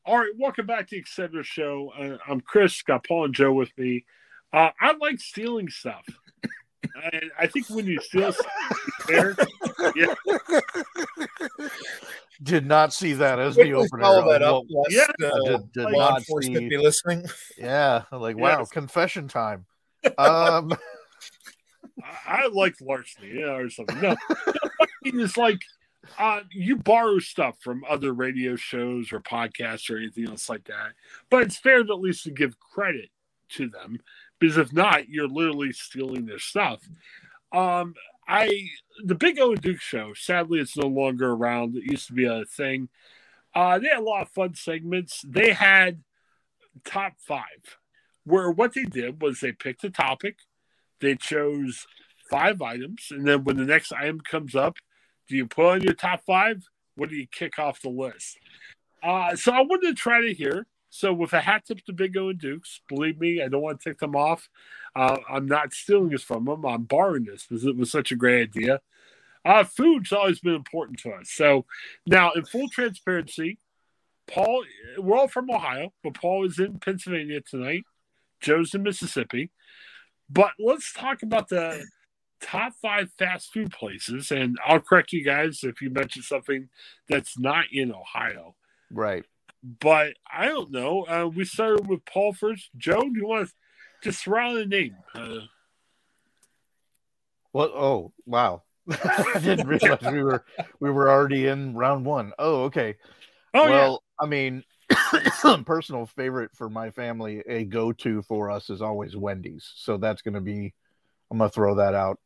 All right, welcome back to the Extender Show. I'm Chris, got Paul and Joe with me. I like stealing stuff. And I think when you steal there, yeah. Did not see that as the opener. Follow that up. Did law not enforcement see. be listening? Yeah, like wow, confession time. I like larceny, or something. No, it's like you borrow stuff from other radio shows or podcasts or anything else like that. But it's fair to at least to give credit to them, because if not, you're literally stealing their stuff. The Big O and Duke show, sadly, it's no longer around. It used to be a thing. They had a lot of fun segments. They had top 5, where what they did was they picked a topic, they chose 5 items, and then when the next item comes up, do you put on your top 5? What do you kick off the list? So I wanted to try to hear. So with a hat tip to Big O and Dukes, believe me, I don't want to tick them off. I'm not stealing this from them. I'm borrowing this because it was such a great idea. Food's always been important to us. So now, in full transparency, Paul, we're all from Ohio, but Paul is in Pennsylvania tonight. Joe's in Mississippi. But let's talk about the top 5 fast food places, and I'll correct you guys if you mention something that's not in Ohio. Right. But I don't know. We started with Paul first. Joe, do you want to just throw out a name? What? Oh, wow. I didn't realize we were already in round 1. Oh, okay. Oh, well, yeah. I mean, personal favorite for my family, a go-to for us is always Wendy's. So that's going to be, I'm going to throw that out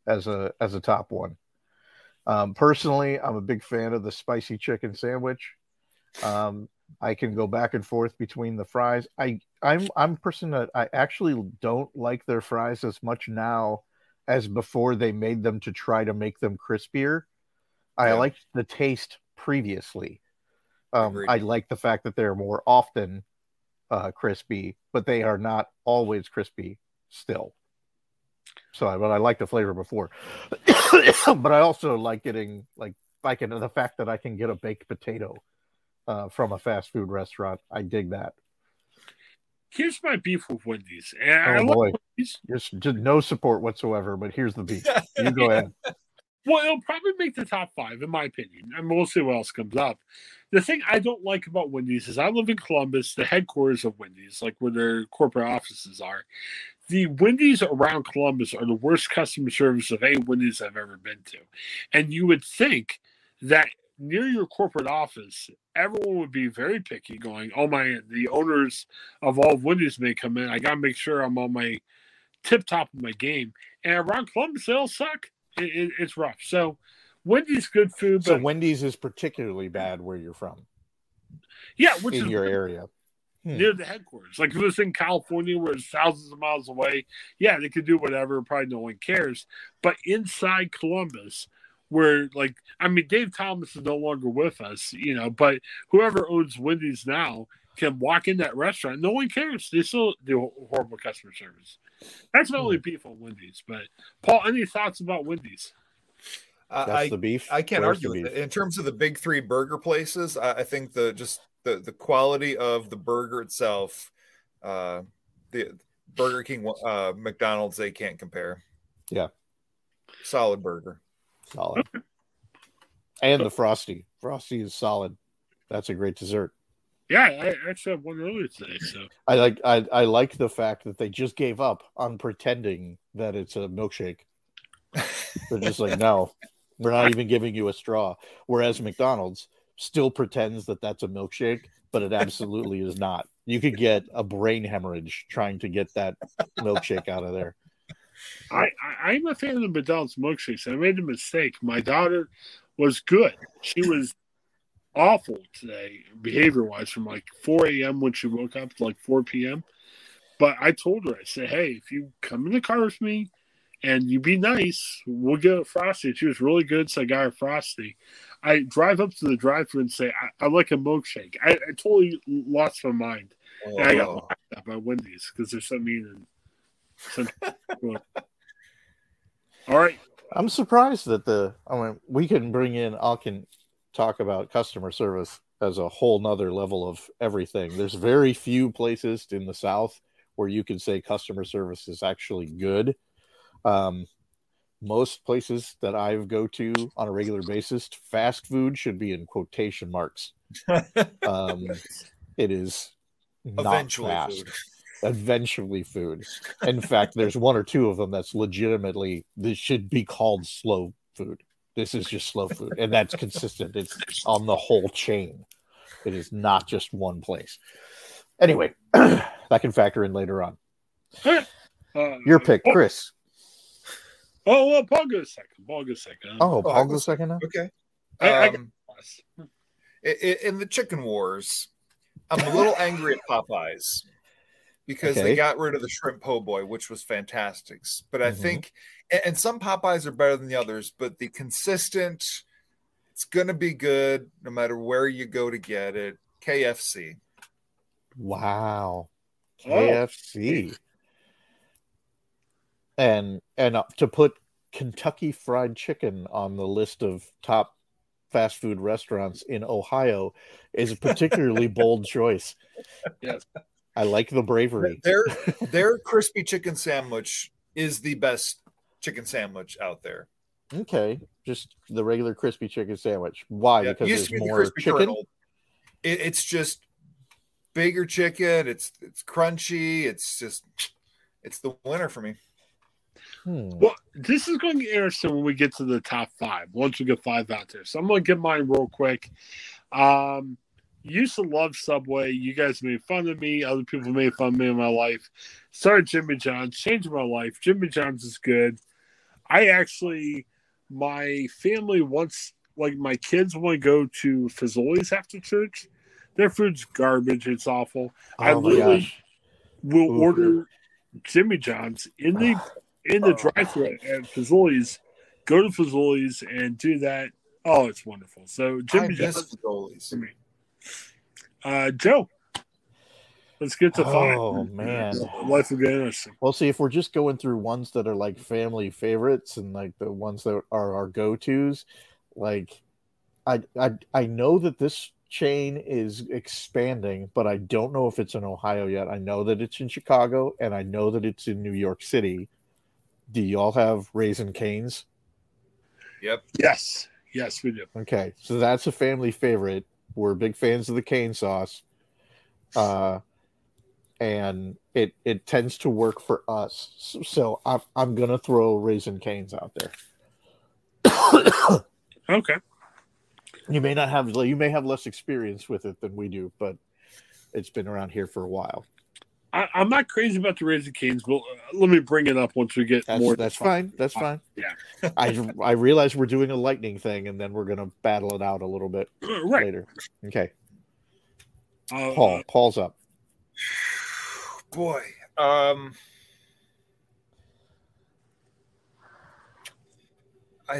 as a top one. Personally, I'm a big fan of the spicy chicken sandwich. I can go back and forth between the fries. I'm a person that I actually don't like their fries as much now as before they made them to try to make them crispier. I liked the taste previously. I like the fact that they're more often crispy, but they are not always crispy still. But I like the flavor before. But I also like getting the fact that I can get a baked potato from a fast food restaurant. I dig that. Here's my beef with Wendy's. And boy. There's just no support whatsoever, but here's the beef. You go ahead. Well, it'll probably make the top 5, in my opinion. And we'll see what else comes up. The thing I don't like about Wendy's is I live in Columbus, the headquarters of Wendy's, like where their corporate offices are. The Wendy's around Columbus are the worst customer service of any Wendy's I've ever been to. And you would think that near your corporate office, everyone would be very picky, going, oh my, the owners of all of Wendy's may come in. I got to make sure I'm on my tip-top of my game. And around Columbus, they all suck. It's rough. So Wendy's good food. So Wendy's is particularly bad where you're from. Yeah, which in is your area. Near the headquarters. Like if it was in California where it's thousands of miles away, yeah, they could do whatever. Probably no one cares. But inside Columbus, where Dave Thomas is no longer with us, but whoever owns Wendy's now can walk in that restaurant. No one cares. They still do horrible customer service. That's my only beef on Wendy's. But Paul, any thoughts about Wendy's? That's the beef. I can't argue with it. In terms of the big 3 burger places, I think the quality of the burger itself, the Burger King, McDonald's, they can't compare. Yeah. Solid burger. Solid. And the Frosty. Frosty is solid. That's a great dessert. Yeah, I actually have one earlier today. So I like the fact that they just gave up on pretending that it's a milkshake. They're just like, no, we're not even giving you a straw. Whereas McDonald's still pretends that that's a milkshake, but it absolutely is not. You could get a brain hemorrhage trying to get that milkshake out of there. I'm a fan of the McDonald's milkshakes. I made a mistake. My daughter was good. She was awful today, behavior-wise, from 4 a.m. when she woke up to 4 p.m. But I told her, I said, hey, if you come in the car with me and you be nice, we'll get a Frosty. She was really good, so I got her Frosty. I drive up to the drive-thru and say, I like a milkshake. I totally lost my mind. Oh. And I got laughed at by Wendy's because they're so mean. All right. I'm surprised that we can bring in, I can talk about customer service as a whole nother level of everything. There's very few places in the South where you can say customer service is actually good. Most places that I go to on a regular basis, fast food should be in quotation marks. It is not Eventually fast. food. Eventually food. In fact, there's one or two of them that's legitimately, this should be called slow food. This is just slow food. And that's consistent. It's on the whole chain. It is not just one place. Anyway, that can factor in later on. Your pick, Chris. Well, Paul goes second. Paul goes second. Paul goes second now? Okay. I In the chicken wars, I'm a little angry at Popeyes because they got rid of the shrimp po' boy, which was fantastic. But I think, and some Popeyes are better than the others, but the consistent, it's going to be good no matter where you go to get it. KFC. Wow. KFC. And to put Kentucky Fried Chicken on the list of top fast food restaurants in Ohio is a particularly bold choice. Yes. I like the bravery. Their crispy chicken sandwich is the best chicken sandwich out there. Okay. Just the regular crispy chicken sandwich. Why? Yeah, because there's more chicken? It's just bigger chicken. It's crunchy. It's the winner for me. Well, this is going to get interesting when we get to the top five. Once we get five out there, so I'm going to get mine real quick. Used to love Subway. You guys made fun of me. Other people made fun of me in my life. Started Jimmy John's, changed my life. Jimmy John's is good. My family wants, like, my kids want to go to Fazoli's after church. Their food's garbage. It's awful. I literally will order Jimmy John's in the drive-thru at Fazoli's. Go to Fazoli's and do that. Oh, it's wonderful. So Jimmy John's for me. Joe, let's get to five. Oh man, life will get interesting. Well, see, if we're just going through ones that are like family favorites and like the ones that are our go-tos, like I know that this chain is expanding, but I don't know if it's in Ohio yet. I know that it's in Chicago and I know that it's in New York City. Do y'all have Raising Cane's? Yep. Yes, we do. Okay, so that's a family favorite. We're big fans of the cane sauce, and it tends to work for us. So I'm gonna throw Raising Cane's out there. Okay. You may have less experience with it than we do, but it's been around here for a while. I'm not crazy about the Raising Cane's, but let me bring it up once we get more. That's fine. That's fine. Yeah. I realize we're doing a lightning thing, and then we're going to battle it out a little bit later. Okay. Paul's up. Boy. I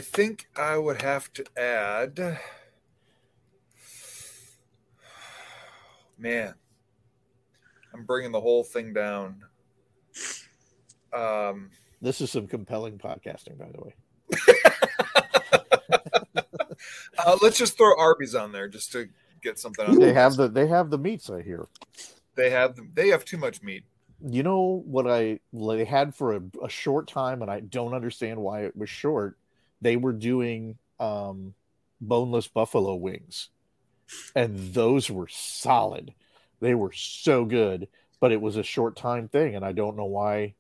think I would have to add. Man. I'm bringing the whole thing down. This is some compelling podcasting, by the way. Let's just throw Arby's on there just to get something on. They have the meats, I hear. They have too much meat. You know what they had for a short time, and I don't understand why it was short. They were doing boneless buffalo wings, and those were solid. They were so good, but it was a short time thing, and I don't know why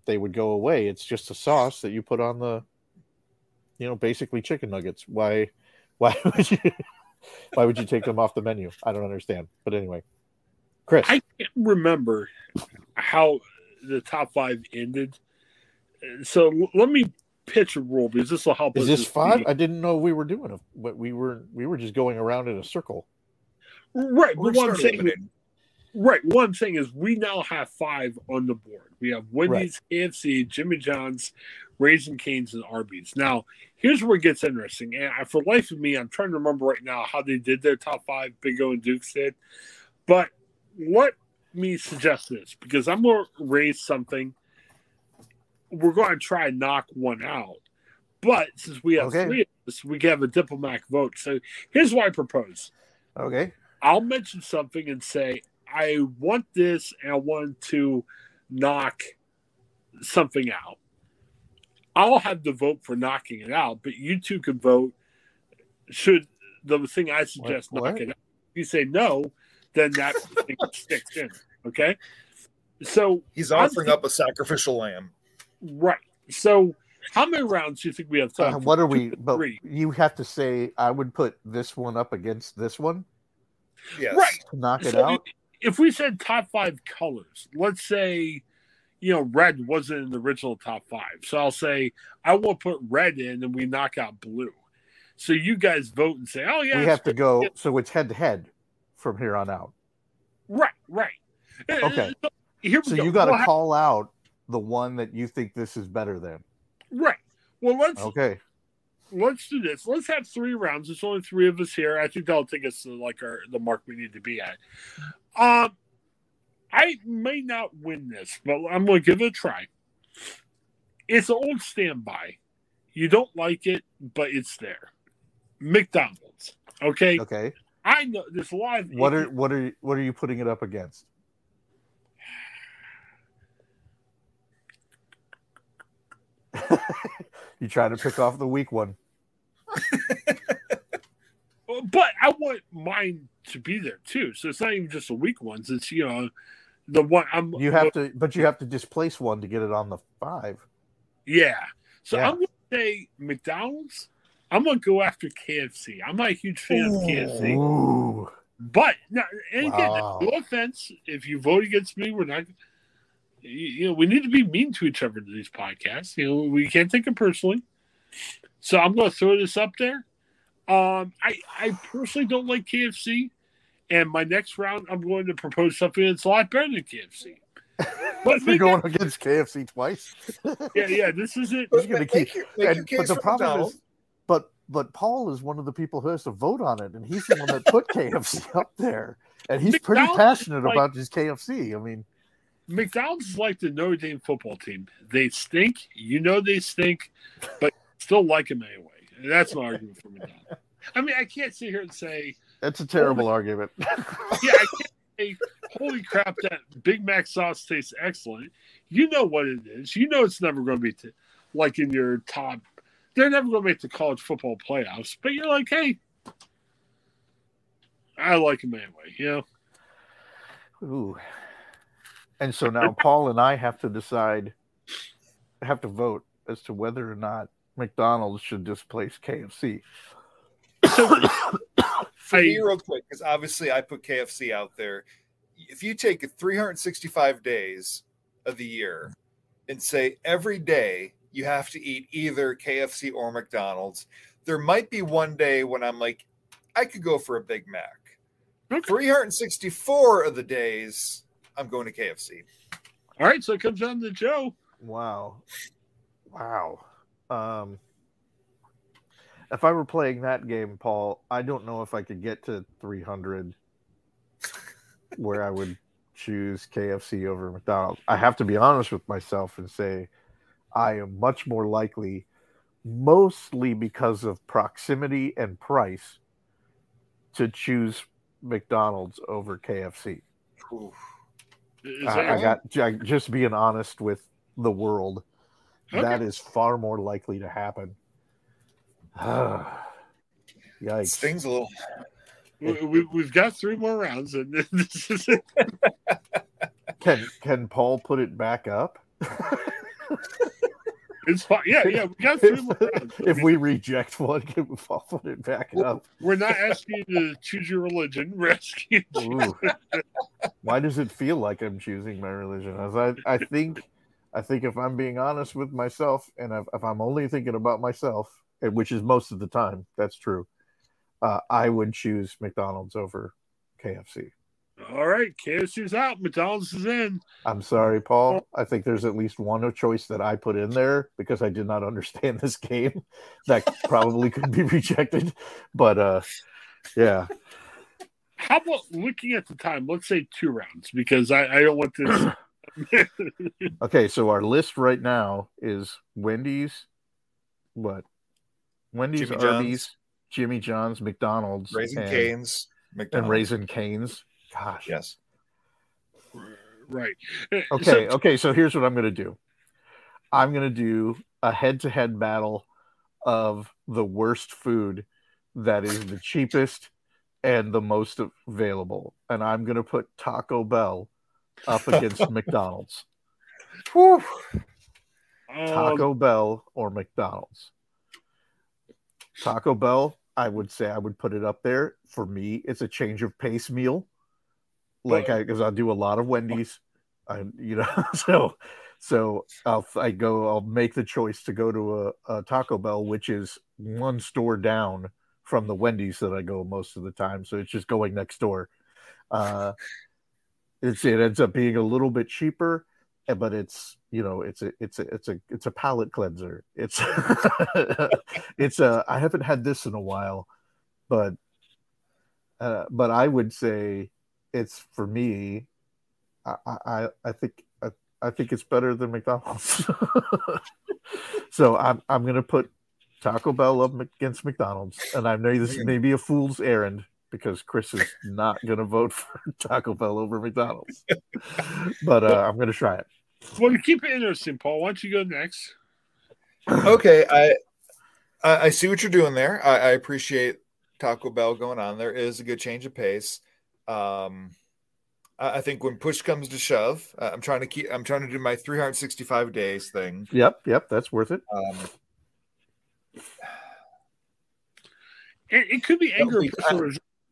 they would go away. It's just a sauce that you put on the, basically chicken nuggets. Why would you take them off the menu? I don't understand. But anyway, Chris, I can't remember how the top five ended. So let me pitch a rule because this will help. Is this five? I didn't know we were doing it, but we were just going around in a circle. Right, but what I'm saying is we now have five on the board. We have Wendy's, KFC, Jimmy John's, Raising Cane's, and Arby's. Now, here's where it gets interesting. And for the life of me, I'm trying to remember right now how they did their top five, Big O and Dukes did. But let me suggest this, because I'm going to raise something. We're going to try and knock one out. But since we have three of us, we can have a diplomatic vote. So here's what I propose. Okay. I'll mention something and say, I want this and I want to knock something out. I'll have the vote for knocking it out, but you two can vote. Should the thing I suggest knock it out? If you say no, then that thing sticks in. Okay? So he's offering up a sacrificial lamb. Right. So how many rounds do you think we have time? What are we? But you have to say I would put this one up against this one. Yes. Right. To knock it out. If we said top 5 colors, let's say, red wasn't in the original top 5. So I'll say I will put red in and we knock out blue. So you guys vote and say, oh, yeah. We have to go. So it's head to head from here on out. Right. Okay. So here we go. You got to call out the one that you think this is better than. Right. Well, let's do this. Let's have 3 rounds. There's only 3 of us here. I think that'll take us to the mark we need to be at. I may not win this, but I'm going to give it a try. It's an old standby. You don't like it, but it's there. McDonald's. Okay. Okay. I know there's a lot of. What are you putting it up against? You try to pick off the weak one. But I want mine to be there too. So it's not even just the weak ones. It's the one I'm. You have to displace one to get it on the 5. Yeah. So I'm going to say McDonald's. I'm going to go after KFC. I'm not a huge fan of KFC. Ooh. But again, no offense. If you vote against me, we're not. We need to be mean to each other in these podcasts. We can't take it personally. So I'm going to throw this up there. I personally don't like KFC, and my next round I'm going to propose something that's a lot better than KFC. But you're going against KFC twice. yeah. This is it. He's going to keep. But the problem is, but Paul is one of the people who has to vote on it, and he's the one that put KFC up there, and he's pretty passionate about his KFC. I mean, McDonald's is like the Notre Dame football team. They stink. They stink, but still like them anyway. And that's my argument for McDonald's. I mean, I can't sit here and say that's a terrible argument. Yeah, I can't say, holy crap, that Big Mac sauce tastes excellent. You know what it is. It's never going to be like in your top. They're never going to make the college football playoffs. But you're like, hey, I like them anyway. Ooh. And so now Paul and I have to vote as to whether or not McDonald's should displace KFC. For me, real quick, because obviously I put KFC out there. If you take 365 days of the year and say every day you have to eat either KFC or McDonald's, there might be one day when I'm like, I could go for a Big Mac. Okay. 364 of the days, I'm going to KFC. All right, so it comes down to Joe. Wow. If I were playing that game, Paul, I don't know if I could get to 300 where I would choose KFC over McDonald's. I have to be honest with myself and say I am much more likely, mostly because of proximity and price, to choose McDonald's over KFC. Just being honest with the world. Okay. That is far more likely to happen. Yikes. Stings a little. We've got 3 more rounds, and this is it. Can Paul put it back up? It's fine. Yeah. We got 3 more rounds. If we reject one, can Paul put it back up? We're not asking you to choose your religion. We're asking you. Why does it feel like I'm choosing my religion? I think if I'm being honest with myself, and if I'm only thinking about myself, which is most of the time, that's true, I would choose McDonald's over KFC. All right, KFC's out. McDonald's is in. I'm sorry, Paul. I think there's at least one choice that I put in there because I did not understand this game that probably could be rejected. But, yeah. How about looking at the time? Let's say 2 rounds because I don't want this. Okay, so our list right now is Wendy's, Wendy's, Jimmy Arby's, John's. Jimmy John's, McDonald's, Raising Cane's. McDonald's. And Raising Cane's. Gosh. Yes. Right. Okay. So here's what I'm going to do. I'm going to do a head-to-head battle of the worst food that is the cheapest and the most available. And I'm going to put Taco Bell up against McDonald's. Whew. Taco Bell or McDonald's. Taco Bell, I would say I would put it up there. For me, it's a change of pace meal. Because I do a lot of Wendy's, so I'll make the choice to go to a Taco Bell, which is one store down from the Wendy's that I go most of the time. So it's just going next door. It ends up being a little bit cheaper, but it's a palate cleanser. It's I haven't had this in a while, but I would say it's, for me, I think it's better than McDonald's. So I'm gonna put Taco Bell up against McDonald's, and I know this may be a fool's errand because Chris is not gonna vote for Taco Bell over McDonald's, but I'm gonna try it. Well, to keep it interesting, Paul, why don't you go next? Okay, I see what you're doing there. I appreciate Taco Bell going on. There is a good change of pace. I think when push comes to shove, I'm trying to do my 365 days thing. Yep, that's worth it. It could be anger.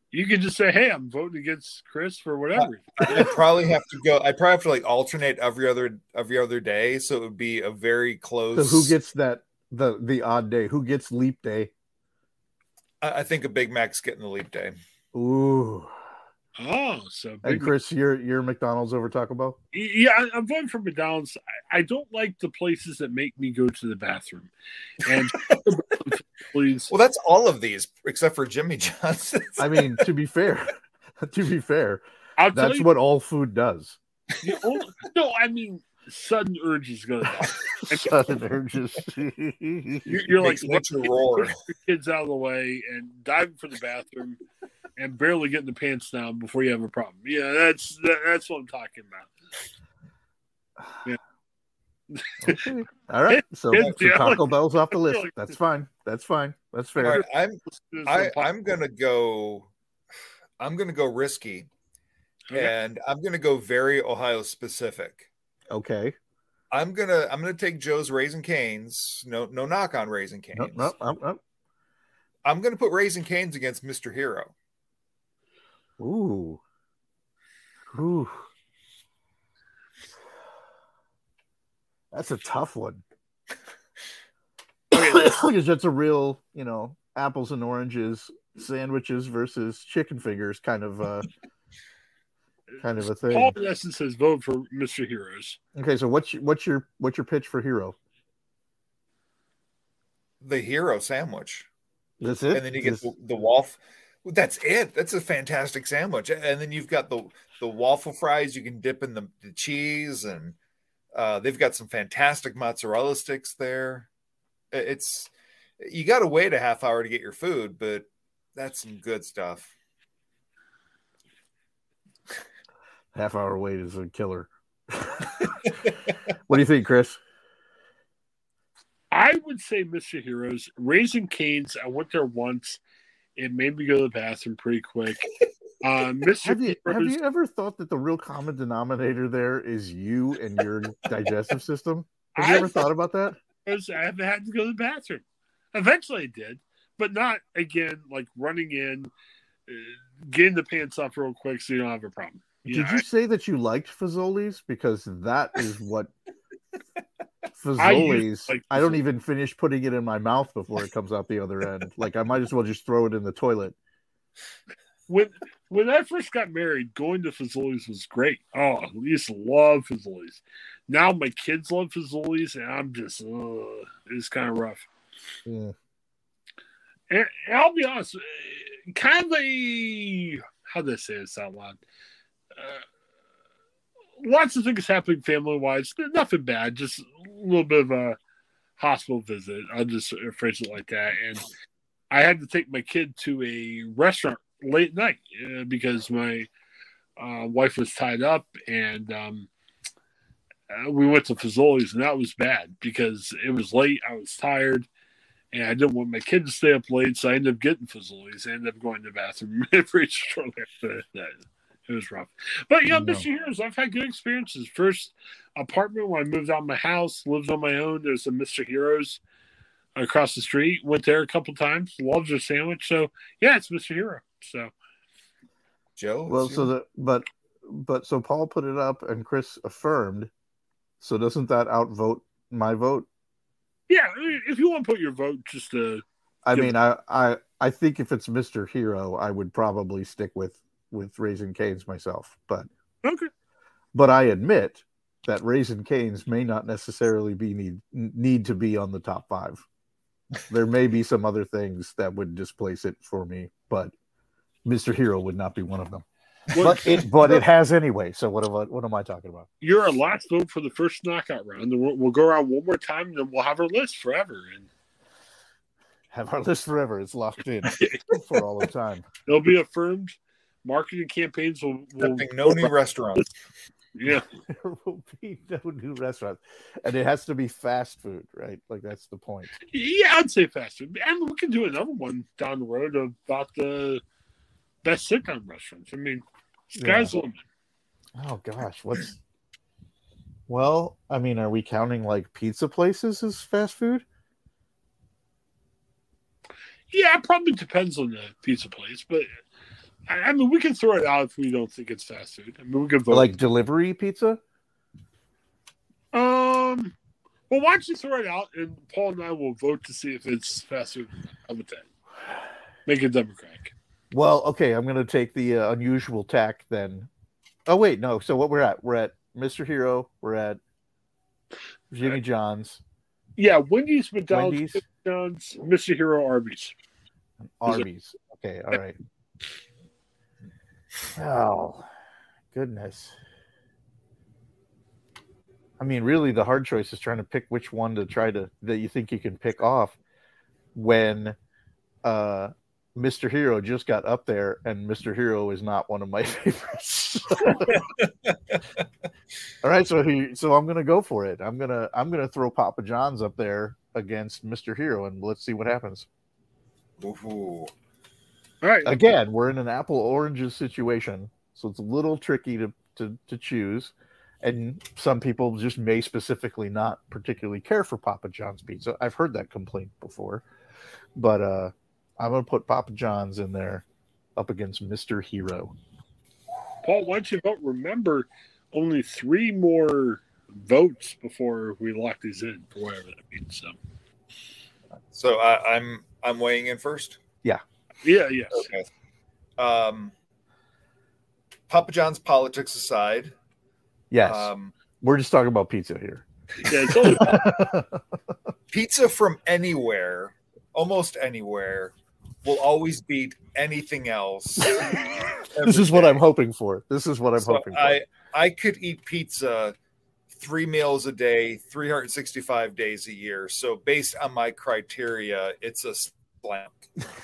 You could just say, "Hey, I'm voting against Chris for whatever." I probably have to like alternate every other day, so it would be a very close. So who gets the odd day? Who gets leap day? I think a Big Mac's getting the leap day. Ooh. Oh, so and Chris, you're McDonald's over Taco Bell? Yeah, I'm voting for McDonald's. I don't like the places that make me go to the bathroom. And please, well, that's all of these except for Jimmy John's. I mean, to be fair, that's you, what all food does. No, I mean, sudden urges go down. Sudden urges. You're like, let your roar. Push your kids out of the way and diving for the bathroom and barely getting the pants down before you have a problem. Yeah, that's what I'm talking about. Yeah. Okay. All right. So Taco Bell's off the list. That's fine. That's fair. All right, I'm gonna go risky, and I'm gonna go very Ohio specific. Okay. I'm gonna take Joe's Raising Cane's. No knock on Raising Cane's. Nope. I'm gonna put Raising Cane's against Mr. Hero. Ooh. That's a tough one. Because that's a real, apples and oranges, sandwiches versus chicken fingers kind of a thing. Paul, in essence, says vote for Mr. Heroes. Okay, so what's your pitch for Hero? The Hero sandwich. That's it. And then you get the waffle. That's it. That's a fantastic sandwich. And then you've got the waffle fries you can dip in the cheese, and they've got some fantastic mozzarella sticks there. You got to wait a half hour to get your food, but that's some good stuff. Half hour wait is a killer. What do you think, Chris? I would say Mr. Heroes. Raising Cane's, I went there once. It made me go to the bathroom pretty quick. Have you ever thought that the real common denominator there is you and your digestive system? Have you ever thought about that? I haven't had to go to the bathroom. Eventually I did, but not again, like running in, getting the pants off real quick so you don't have a problem. Did you say that you liked Fazoli's? Because that is what Fazoli's. I don't even finish putting it in my mouth before it comes out the other end. Like, I might as well just throw it in the toilet. When I first got married, going to Fazoli's was great. Oh, I used to love Fazoli's. Now my kids love Fazoli's, and I'm just, it's kind of rough. Yeah. And I'll be honest, kind of how do I say this out loud? Lots of things happening family-wise. Nothing bad, just a little bit of a hospital visit. I'll just phrase it like that. And I had to take my kid to a restaurant late night because my wife was tied up, and we went to Fazoli's, and that was bad because it was late. I was tired, and I didn't want my kid to stay up late, so I ended up getting Fazoli's. I ended up going to the bathroom pretty shortly after that. It was rough. But, Mr. Heroes, I've had good experiences. First apartment when I moved out of my house, lived on my own, there's a Mr. Heroes across the street. Went there a couple times. Loved their sandwich. So, yeah, it's Mr. Hero. So, Joe? Well, so Paul put it up and Chris affirmed. So doesn't that outvote my vote? Yeah, if you want to put your vote, just to... I think if it's Mr. Hero, I would probably stick with Raising Cane's myself, but okay. But I admit that Raising Cane's may not necessarily need to be on the top 5. There may be some other things that would displace it for me, but Mr. Hero would not be one of them. But it has anyway. So what am I talking about? You're our last vote for the first knockout round. We'll go around one more time, and then we'll have our list forever. And have our list forever. It's locked in for all the time. It'll be affirmed. Marketing campaigns will no new restaurants. Yeah, there will be no new restaurants, and it has to be fast food, right? Like that's the point. Yeah, I'd say fast food, and we can do another one down the road about the best sit-down restaurants. I mean, sky's the limit. Oh gosh, Well, I mean, are we counting like pizza places as fast food? Yeah, it probably depends on the pizza place, but. I mean, we can throw it out if we don't think it's fast food. I mean, we can vote. Like delivery pizza? Well, why don't you throw it out, and Paul and I will vote to see if it's fast food. How about that? Make it democratic. Well, okay, I'm going to take the unusual tack then. Oh, wait, no. So what we're at Mr. Hero. We're at Jimmy John's. Yeah, Wendy's, McDonald's, Jimmy John's, Mr. Hero, Arby's. Arby's. Okay, all right. Oh, goodness. I mean, really, the hard choice is trying to pick which one that you think you can pick off when Mr. Hero just got up there, and Mr. Hero is not one of my favorites. All right, so I'm going to go for it. I'm going to throw Papa John's up there against Mr. Hero, and let's see what happens. Ooh. All right. Again, we're in an apple oranges situation, so it's a little tricky to choose. And some people just may specifically not particularly care for Papa John's pizza. I've heard that complaint before. But I'm going to put Papa John's in there up against Mr. Hero. Paul, why don't you vote? Remember, only 3 more votes before we lock these in, for whatever that means. So I'm weighing in first? Yeah. Yeah, yes. Okay. Papa John's politics aside. Yes. We're just talking about pizza here. Yeah, it's only pizza from anywhere, almost anywhere, will always beat anything else. This is what I'm hoping for. I could eat pizza 3 meals a day, 365 days a year. So based on my criteria, it's a slam.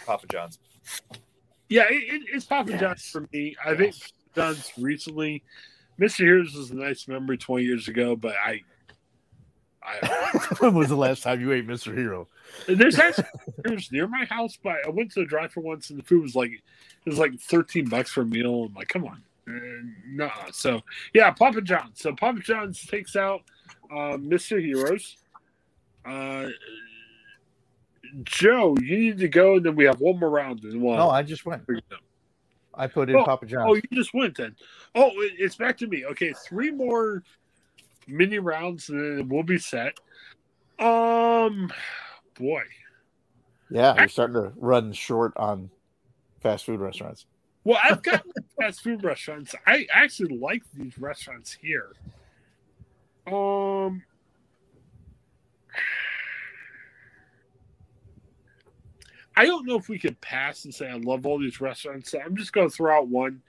Papa John's. Yeah, it's Papa John's for me. I think John's recently. Mr. Heroes was a nice memory 20 years ago, but I when was the last time you ate Mr. Hero? There's actually near my house, but I went to the drive-thru once, and the food was like $13 for a meal. I'm like, come on, nah. So yeah, Papa John's. So Papa John's takes out Mr. Heroes. Joe, you need to go, and then we have one more round. No, I just went. I put in Papa John's. Oh, you just went then. Oh, it's back to me. Okay, 3 more mini rounds, and then we'll be set. Boy. Yeah, you're starting to run short on fast food restaurants. Well, I've got fast food restaurants. I actually like these restaurants here. I don't know if we could pass and say I love all these restaurants, so I'm just going to throw out one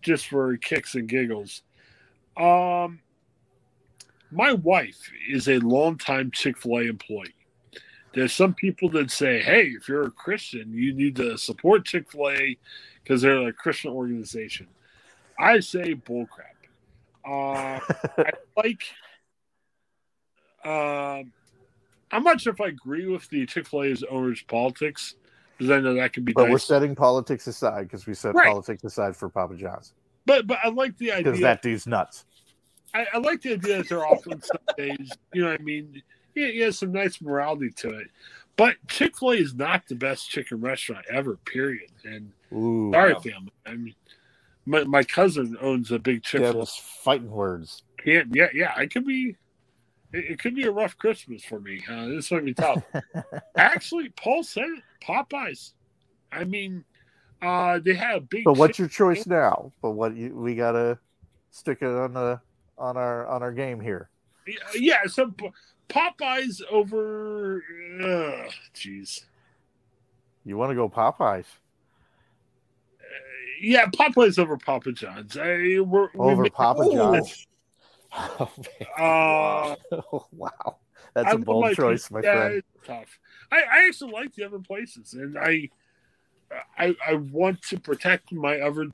just for kicks and giggles. My wife is a longtime Chick-fil-A employee. There's some people that say, hey, if you're a Christian, you need to support Chick-fil-A because they're a Christian organization. I say bullcrap. I like. I'm not sure if I agree with the Chick-fil-A's owner's politics, because I know that can be. But nice. we're setting politics aside because we set politics aside for Papa John's. But I like the idea because that dude's nuts. I like the idea that they're offering Sundays. You know what I mean? Yeah, some nice morality to it. But Chick-fil-A is not the best chicken restaurant ever. Period. And sorry, family. I mean, my cousin owns a big Chick-fil-A. Fighting words. Yeah. It could be a rough Christmas for me. This might be tough. Actually, Paul said it. Popeyes. I mean, they had a big. But what's your choice now? But we gotta stick it on our game here. Yeah. So Popeyes over. Jeez. You want to go Popeyes? Yeah, Popeyes over Papa John's. Papa John's. Oh, wow, that's a bold choice, my friend. It's tough. I actually like the other places, and I want to protect my other.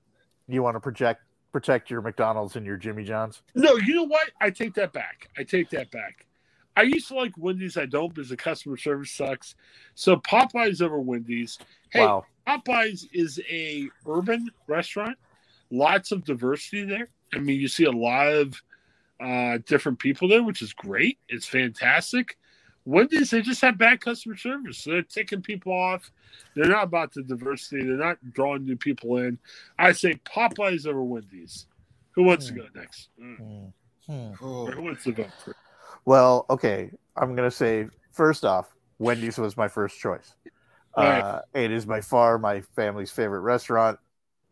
You want to protect your McDonald's and your Jimmy John's? No, you know what? I take that back. I used to like Wendy's. I don't because the customer service sucks. So Popeyes over Wendy's. Hey, wow. Popeyes is a urban restaurant. Lots of diversity there. I mean, you see a lot of different people there, which is great. It's fantastic. Wendy's, they just have bad customer service. So they're taking people off. They're not about the diversity. They're not drawing new people in. I say Popeyes over Wendy's. Who wants to go next? Who wants to go first? Well, okay. I'm going to say, first off, Wendy's was my first choice. Right. It is by far my family's favorite restaurant.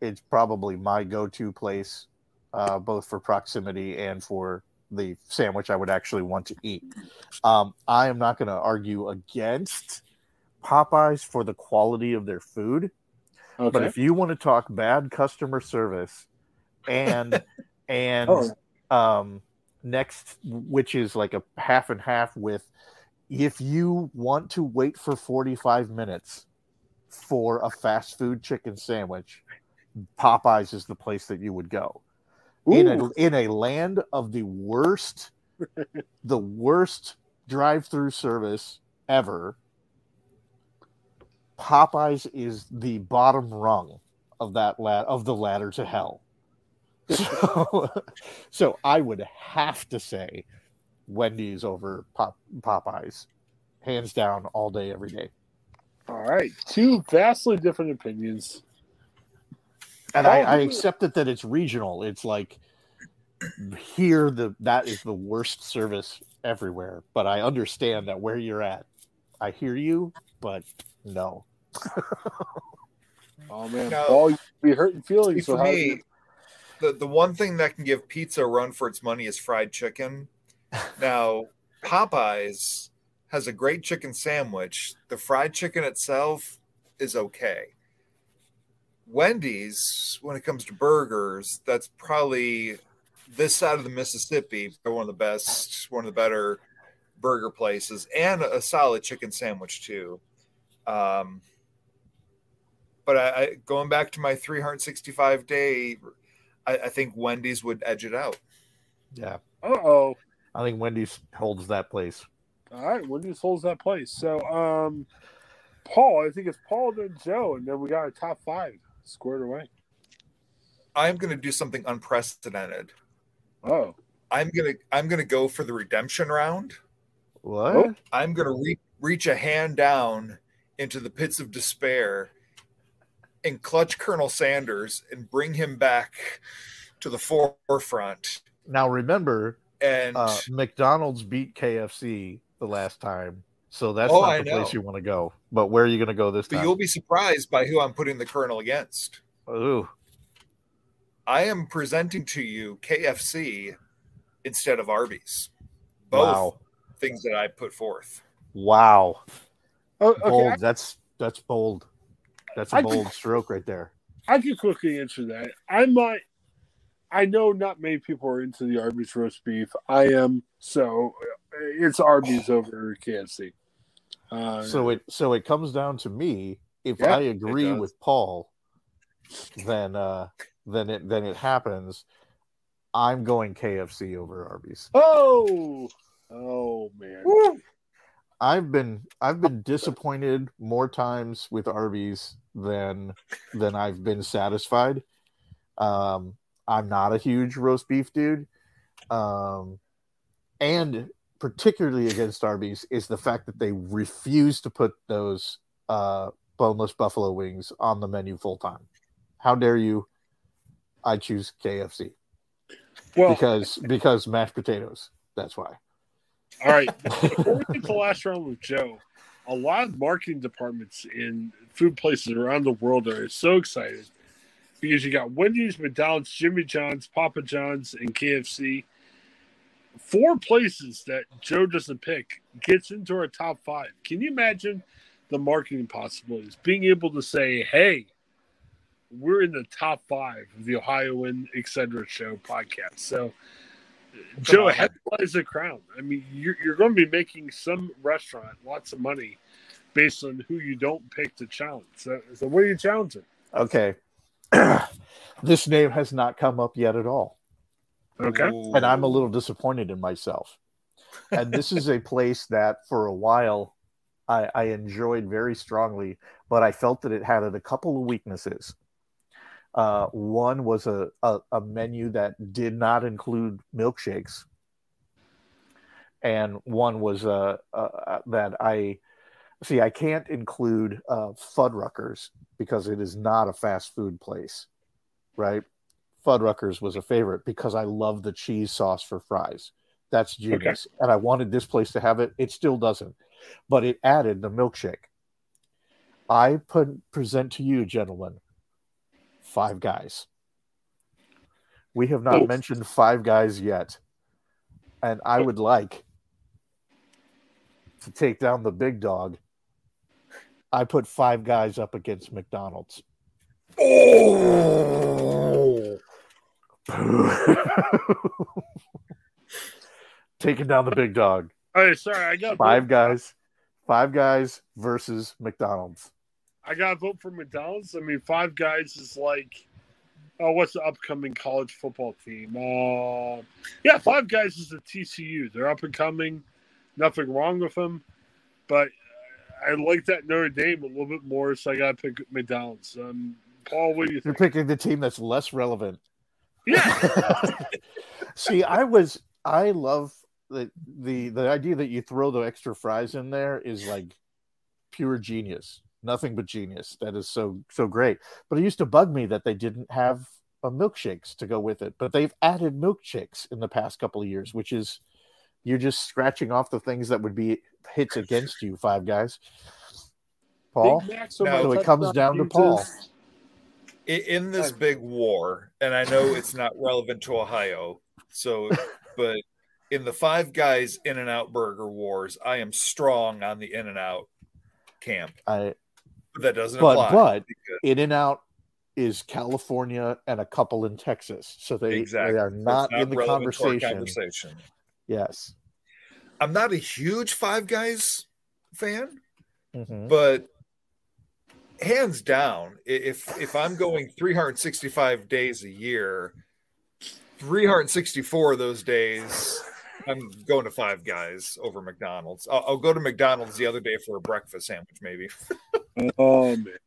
It's probably my go-to place, both for proximity and for the sandwich I would actually want to eat. I am not going to argue against Popeyes for the quality of their food. Okay. But if you want to talk bad customer service and next, which is like a half and half with, if you want to wait for 45 minutes for a fast food chicken sandwich, Popeyes is the place that you would go. In a land of the worst drive-through service ever, Popeyes is the bottom rung of the ladder to hell. So I would have to say Wendy's over Popeyes, hands down, all day, every day. All right, two vastly different opinions. And I accept that it's regional. It's like here, that is the worst service everywhere. But I understand that where you're at, I hear you, but no. Oh man, Paul, you be hurting feelings. For me, the one thing that can give pizza a run for its money is fried chicken. Now, Popeyes has a great chicken sandwich. The fried chicken itself is okay. Wendy's, when it comes to burgers, that's probably this side of the Mississippi, they're one of the better burger places, and a solid chicken sandwich too. But I going back to my 365 day, I think Wendy's would edge it out. Yeah. Uh-oh. I think Wendy's holds that place. All right, Wendy's holds that place. So, Paul, I think it's Paul then Joe, and then we got a top five squared away. I'm going to do something unprecedented. Oh. I'm gonna go for the redemption round. What? Oh. I'm going to reach a hand down into the pits of despair and clutch Colonel Sanders and bring him back to the forefront. Now remember, and McDonald's beat KFC the last time, so that's not the place you want to go. But where are you going to go this time? But you'll be surprised by who I'm putting the Colonel against. Ooh. I am presenting to you KFC instead of Arby's. Both things that I put forth. Wow. Oh, okay. Bold. That's bold. That's a bold stroke right there. I can quickly answer that. I know not many people are into the Arby's roast beef. I am, so it's Arby's over KFC. So it comes down to me. If Yeah, I agree with Paul, then it happens. I'm going KFC over Arby's. Oh man. Woo! I've been disappointed more times with Arby's than I've been satisfied. I'm not a huge roast beef dude. And particularly against Arby's is the fact that they refuse to put those boneless buffalo wings on the menu full time. How dare you? I choose KFC. Well, because mashed potatoes. That's why. All right. Before we get to the last round with Joe, a lot of marketing departments in food places around the world are so excited because you got Wendy's, McDonald's, Jimmy John's, Papa John's, and KFC. 4 places that Joe doesn't pick gets into our top 5. Can you imagine the marketing possibilities? Being able to say, hey, we're in the top 5 of the Ohioan, etc. show podcast. So, Joe, headlines the crown. I mean, you're going to be making some restaurant lots of money based on who you don't pick to challenge. So what are you challenging? Okay. This name has not come up yet at all. Okay. And I'm a little disappointed in myself. And this is a place that for a while I enjoyed very strongly, but I felt that it had a couple of weaknesses. One was a menu that did not include milkshakes. And one was that I can't include Fuddruckers because it is not a fast food place, right? Fuddruckers was a favorite because I love the cheese sauce for fries. That's genius. Okay. And I wanted this place to have it. It still doesn't. But it added the milkshake. I present to you, gentlemen, Five Guys. We have not mentioned Five Guys yet. And I would like to take down the big dog. I put Five Guys up against McDonald's. Oh! Taking down the big dog. Oh, sorry, I got Five Guys versus McDonald's. I got to vote for McDonald's. I mean, Five Guys is like, what's the upcoming college football team? Yeah, Five Guys is the TCU. They're up and coming. Nothing wrong with them, but I like that Notre Dame a little bit more, so I got to pick McDonald's. Paul, what do you think? You're picking the team that's less relevant. Yeah. See, I love the idea that you throw the extra fries in there is like pure genius. Nothing but genius. That is so great. But it used to bug me that they didn't have milkshakes to go with it. But they've added milkshakes in the past couple of years, which is you're just scratching off the things that would be hits against you, Five Guys. Paul? So it comes down to Paul. In this big war, and I know it's not relevant to Ohio, but in the Five Guys In-N-Out Burger wars, I am strong on the In-N-Out camp. That doesn't apply. But In-N-Out is California and a couple in Texas, so they are not in the conversation. Yes, I'm not a huge Five Guys fan, but hands down, if I'm going 365 days a year, 364 of those days, I'm going to Five Guys over McDonald's. I'll go to McDonald's the other day for a breakfast sandwich, maybe. Oh, man.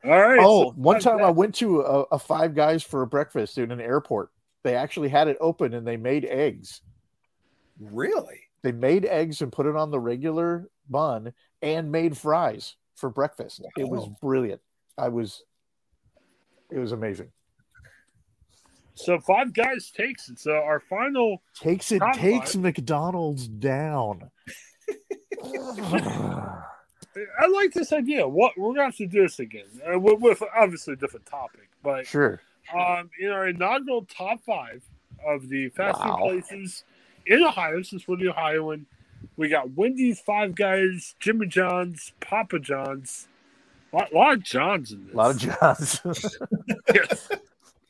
All right. Oh, one time I went to a Five Guys for a breakfast in an airport. They actually had it open and they made eggs. Really? They made eggs and put it on the regular bun and made fries for breakfast. Wow. It was brilliant. It was amazing. So Five Guys takes it. So our final takes McDonald's down. I like this idea. We're gonna have to do this again with obviously a different topic, but sure. In our inaugural top 5 of the fast food places in Ohio, since we're the Ohioan, we got Wendy's, Five Guys, Jimmy John's, Papa John's. A lot of Johns in this. A lot of Johns. Yes.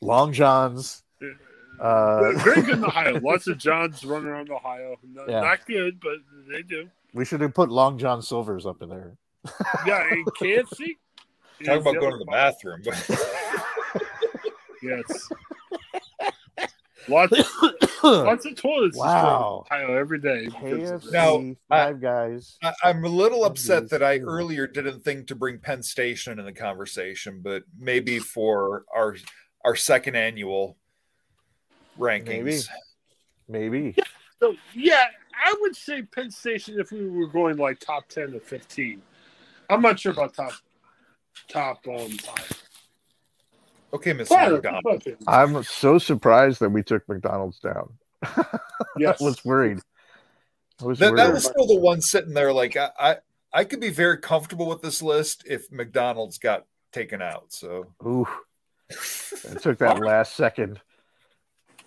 Long Johns. Very good in Ohio. Lots of Johns running around Ohio. Not good, but they do. We should have put Long John Silver's up in there. Yeah, in KFC. Talk about going to the bathroom. Yes. Lots of toilets. Wow. In Ohio every day. KFC, Now, Five Guys. I'm a little upset that I earlier didn't think to bring Penn Station in the conversation, but maybe for our second annual rankings. Maybe. So yeah, I would say Penn Station if we were going like top 10 to 15. I'm not sure about top 5. Okay, Mr. McDonald. I'm so surprised that we took McDonald's down. Yes. I was worried. That was still the one sitting there. Like I could be very comfortable with this list if McDonald's got taken out. So ooh, it took that last second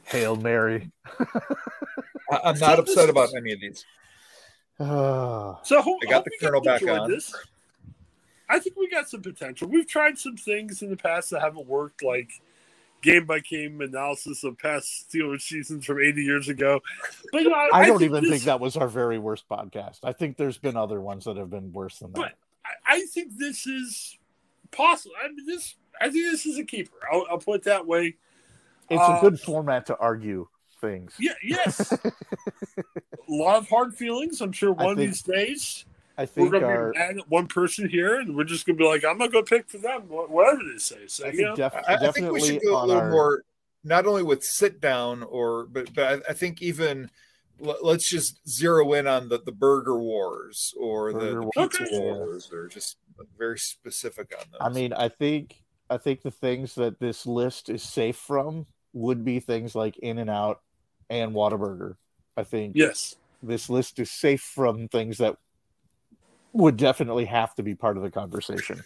Hail Mary. I'm not upset about any of these. So I got the Colonel back on. This. I think we got some potential. We've tried some things in the past that haven't worked, like game-by-game analysis of past Steelers seasons from 80 years ago. But I don't even think that was our very worst podcast. I think there's been other ones that have been worse than that. But I think this is possible. I think this is a keeper. I'll put it that way. It's a good format to argue things. Yeah. Yes. A lot of hard feelings. I'm sure one of these days. I think we're going to be mad at one person here, and we're just going to be like, I'm not going to pick for them, whatever they say. So, I think we should go a little more, not only with sit down, but I think even let's just zero in on the burger wars or the pizza wars, or just very specific on those. I mean, I think the things that this list is safe from would be things like In-N-Out and Whataburger. I think this list is safe from things that would definitely have to be part of the conversation.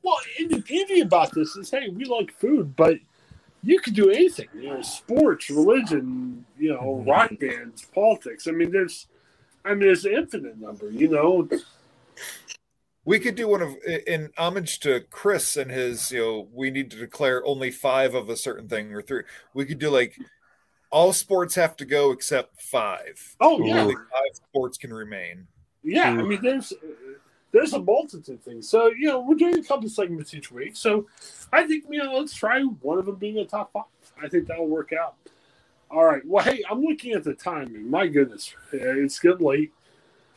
Well, and the beauty about this is, hey, we like food, but you could do anything. Sports, religion, rock bands, politics. I mean, there's an infinite number. We could do one of, in homage to Chris and his, we need to declare only 5 of a certain thing or 3. We could do like all sports have to go except 5. Oh yeah, only 5 sports can remain. Yeah, I mean, there's a multitude of things. So, we're doing a couple segments each week. So, I think, let's try one of them being a top 5. I think that'll work out. All right. Well, hey, I'm looking at the time, and my goodness, it's getting late.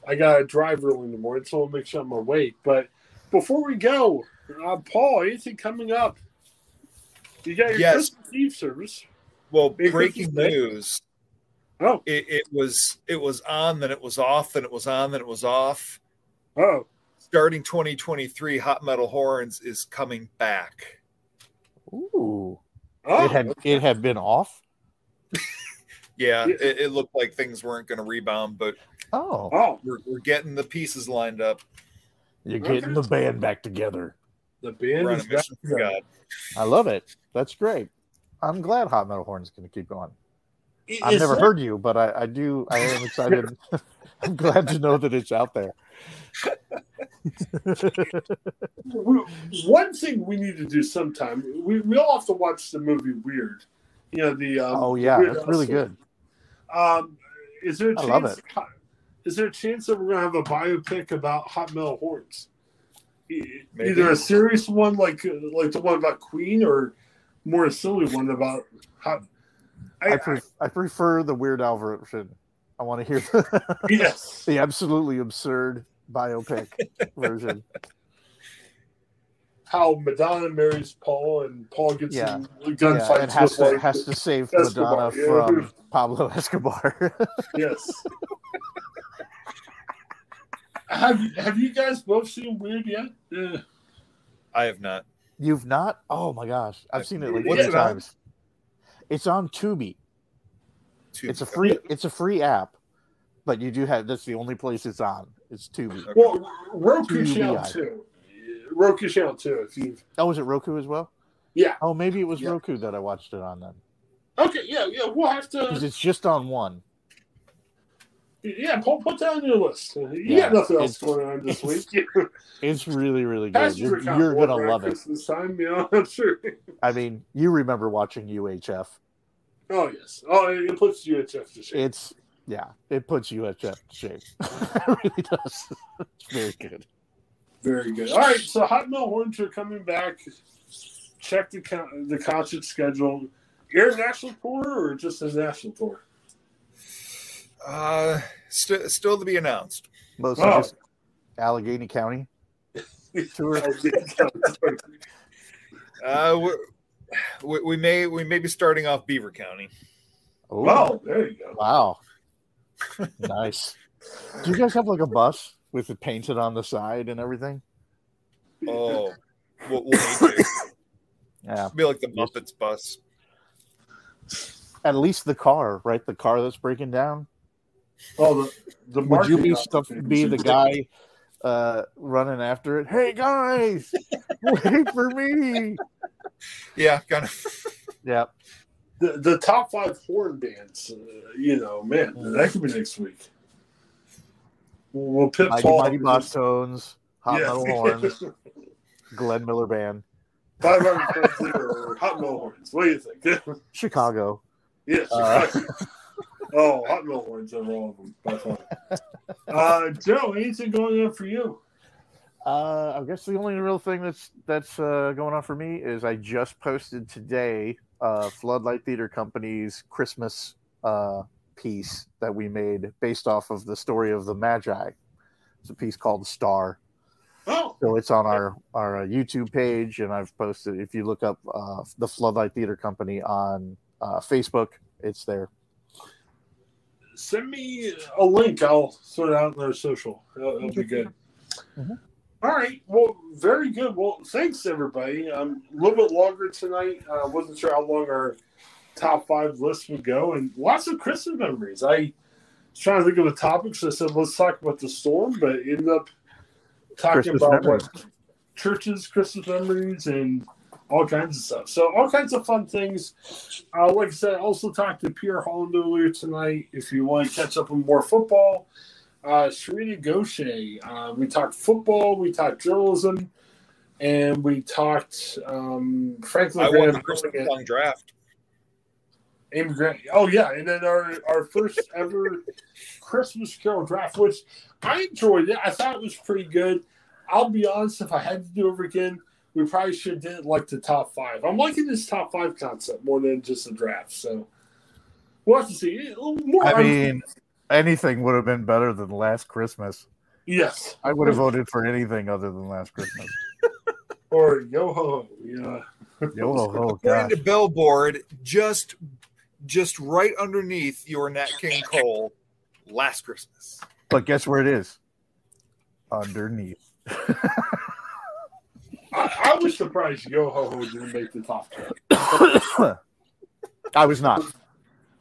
I got to drive early in the morning, so I'll make sure I'm awake. But before we go, Paul, anything coming up? You got your Christmas Eve service. Well, breaking news. Oh, it was on, then it was off, then it was on, then it was off. Oh, starting 2023, Hot Metal Horns is coming back. Ooh, it had been off. Yeah, it looked like things weren't going to rebound, but we're getting the pieces lined up. You're getting the band back together. The band is back together. I love it. That's great. I'm glad Hot Metal Horns is going to keep going. I've never heard you, but I do. I am excited. I'm glad to know that it's out there. One thing we need to do sometime, we all have to watch the movie Weird. That's really good. Is there a chance? I love it. Is there a chance that we're going to have a biopic about Hot Metal Horns? Either a serious one like the one about Queen, or more a silly one about Hot. I prefer the Weird Al version. I want to hear the absolutely absurd biopic version. How Madonna marries Paul, and Paul gets in gunfights. And has to save Madonna from Pablo Escobar. Yes. Have you guys both seen Weird yet? Yeah. I have not. You've not? Oh my gosh, I've seen it like 8 times. It's on Tubi. It's a free app, but you do have. That's the only place it's on. It's Tubi. Well, Roku channel too. Roku channel too. If you've. Oh, is it Roku as well? Yeah. Oh, maybe it was Roku that I watched it on then. Okay. Yeah. We'll have to. Because it's just on one. Yeah, put that on your list. You got nothing else going on this week. It's really, really good. You're going to love it. This time, I'm sure. I mean, you remember watching UHF. Oh, yes. Oh, it puts UHF to shame. Yeah, it puts you at shape. It really does. It's very good. Very good. All right, so Hot Mill Horns are coming back. Check the concert schedule. International tour or just a national tour? Still to be announced. Mostly just Allegheny County tour. We may be starting off Beaver County. Oh, there you go. Wow. Nice. Do you guys have like a bus with it painted on the side and everything? Oh, we'll need to. Yeah. It'll be like the Muppets bus. At least the car, right? The car that's breaking down. Oh, the would you be the guy running after it? Hey guys, wait for me. Yeah, kind of. Yeah. The top 5 horn bands, man, that could be next week. We'll pit Mighty Boss Tones, Hot Metal Horns, Glenn Miller Band. 500 or Hot Mill Horns. What do you think? Chicago. Yeah, Chicago. Hot Mill Horns over all of them. By far. Joe, anything going on for you? I guess the only real thing that's going on for me is I just posted today Floodlight Theater Company's Christmas piece that we made based off of the story of the Magi. It's a piece called Star. Oh, so it's on our YouTube page, and I've posted. If you look up the Floodlight Theater Company on Facebook, it's there. Send me a link. I'll sort it out in their social. It'll be good. Mm-hmm. All right. Well, very good. Well, thanks, everybody. A little bit longer tonight. I wasn't sure how long our top 5 list would go, and lots of Christmas memories. I was trying to think of the topics. I said, let's talk about the storm, but ended up talking Christmas about memories. Churches, Christmas memories, and all kinds of stuff. So all kinds of fun things. Like I said, I also talked to Pierre Holland earlier tonight. If you want to catch up on more football, Sharita Gaucher. We talked football, we talked journalism, and we talked Franklin Graham. I won the Christmas song draft. Amy Grant. Oh, yeah. And then our first ever Christmas Carol draft, which I enjoyed it. I thought it was pretty good. I'll be honest, if I had to do it over again, we probably should have did like the top 5. I'm liking this top 5 concept more than just a draft. So we'll have to see. Anything would have been better than Last Christmas. Yes. I would have voted for anything other than Last Christmas. Or Yo Ho Ho. Yeah. Yo Ho Ho. According to Billboard, just right underneath your Nat King Cole, Last Christmas. But guess where it is? Underneath. I was surprised Yo Ho Ho didn't make the top 10. I was not.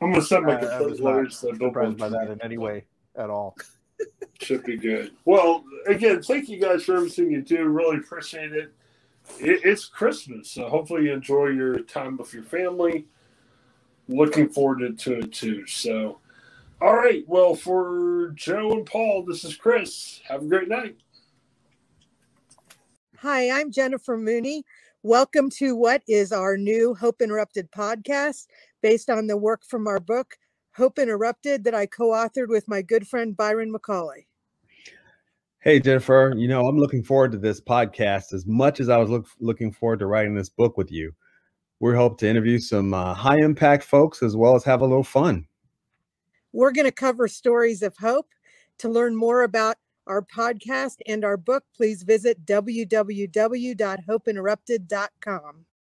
I'm going to send my complaints letters to Billboard by that in any way at all. Should be good. Well, again, thank you guys for everything you do. Really appreciate it. It's Christmas, so hopefully you enjoy your time with your family. Looking forward to it too. So, all right. Well, for Joe and Paul, this is Chris. Have a great night. Hi, I'm Jennifer Mooney. Welcome to what is our new Hope Interrupted podcast based on the work from our book, Hope Interrupted, that I co-authored with my good friend Byron McCauley. Hey, Jennifer, I'm looking forward to this podcast as much as I was looking forward to writing this book with you. We hope to interview some high-impact folks as well as have a little fun. We're going to cover stories of hope. To learn more about our podcast and our book, please visit www.hopeinterrupted.com.